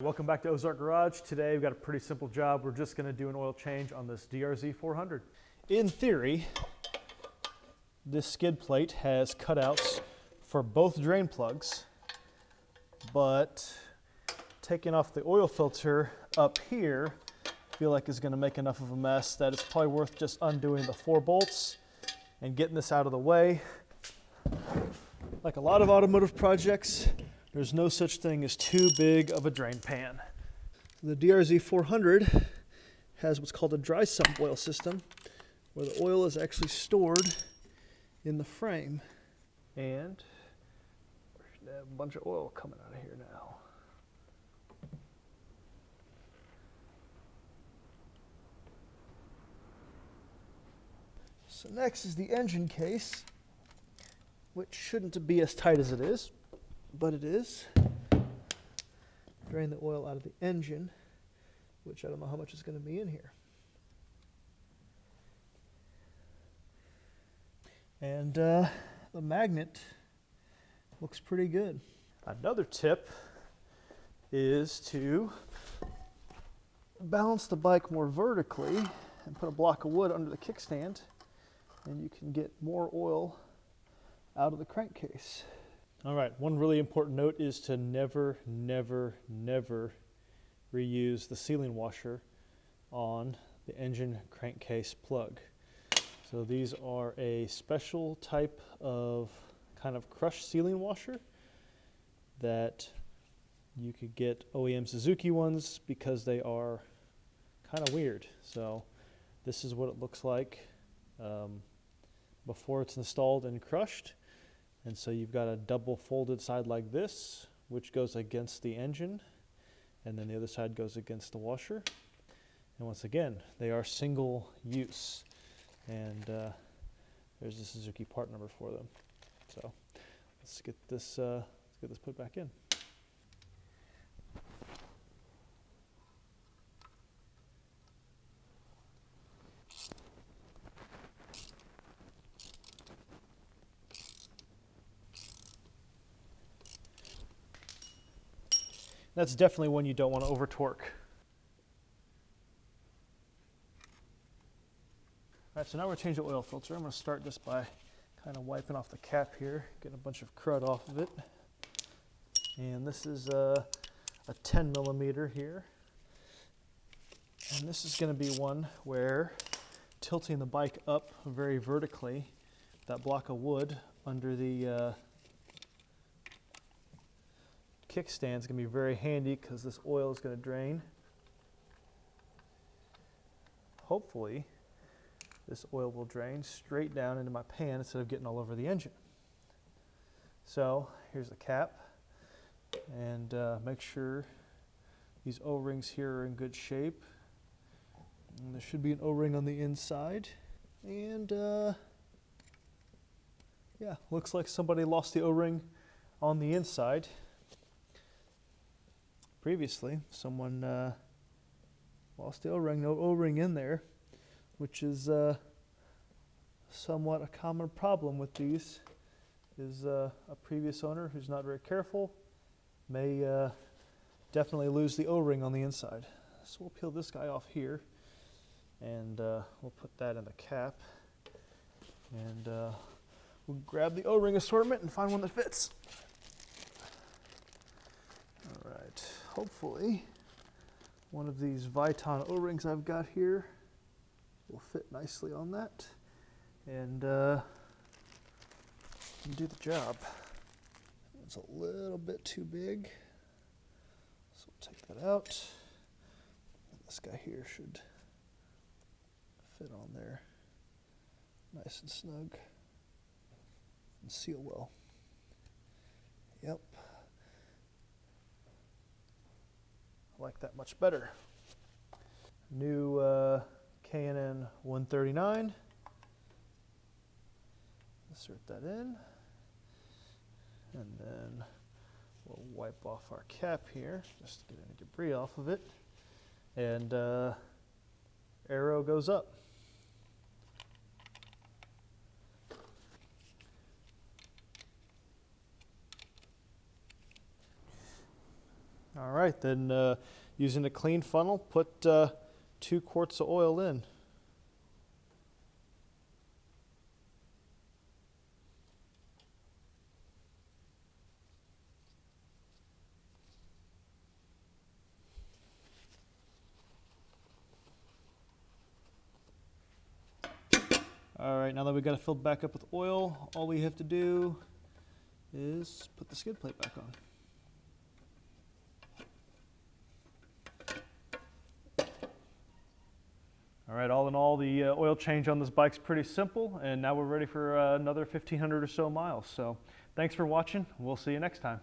Welcome back to Ozark Garage. Today we've got a pretty simple job. We're just going to do an oil change on this DR-Z 400. In theory, this skid plate has cutouts for both drain plugs, but taking off the oil filter up here, I feel like is going to make enough of a mess that it's probably worth just undoing the 4 bolts and getting this out of the way. Like a lot of automotive projects, there's no such thing as too big of a drain pan. The DR-Z 400 has what's called a dry sump oil system, where the oil is actually stored in the frame. And we're gonna have a bunch of oil coming out of here now. So next is the engine case, which shouldn't be as tight as it is, but it is. Drain the oil out of the engine, which I don't know how much is going to be in here. And the magnet looks pretty good. Another tip is to balance the bike more vertically and put a block of wood under the kickstand, and you can get more oil out of the crankcase. All right, one really important note is to never reuse the sealing washer on the engine crankcase plug. So these are a special type of kind of crushed sealing washer that you could get OEM Suzuki ones because they are kind of weird. So this is what it looks like before it's installed and crushed. And so you've got a double folded side like this, which goes against the engine, and then the other side goes against the washer. And once again, they are single use. And there's the Suzuki part number for them. So let's get this put back in. That's definitely one you don't want to over torque. All right, so now we're going to change the oil filter. I'm going to start just by kind of wiping off the cap here, getting a bunch of crud off of it. And this is a 10 millimeter here. And this is going to be one where tilting the bike up very vertically, that block of wood under the kickstand is going to be very handy because this oil is going to drain. Hopefully, this oil will drain straight down into my pan instead of getting all over the engine. So here's the cap, and make sure these O-rings here are in good shape. And there should be an O-ring on the inside, and yeah, looks like somebody lost the O-ring on the inside. Previously, someone lost the O-ring, no O-ring in there, which is somewhat a common problem with these, is a previous owner who's not very careful may definitely lose the O-ring on the inside. So we'll peel this guy off here, and we'll put that in the cap, and we'll grab the O-ring assortment and find one that fits. All right, hopefully one of these Viton O-rings I've got here will fit nicely on that and do the job. It's a little bit too big, so we'll take that out. And this guy here should fit on there nice and snug and seal well. Yep. I like that much better. New K&N 139. Insert that in. And then we'll wipe off our cap here just to get any debris off of it. And arrow goes up. All right, then using a clean funnel, put 2 quarts of oil in. All right, now that we've got it filled back up with oil, all we have to do is put the skid plate back on. All right, all in all, the oil change on this bike's pretty simple, and now we're ready for another 1,500 or so miles. So thanks for watching. We'll see you next time.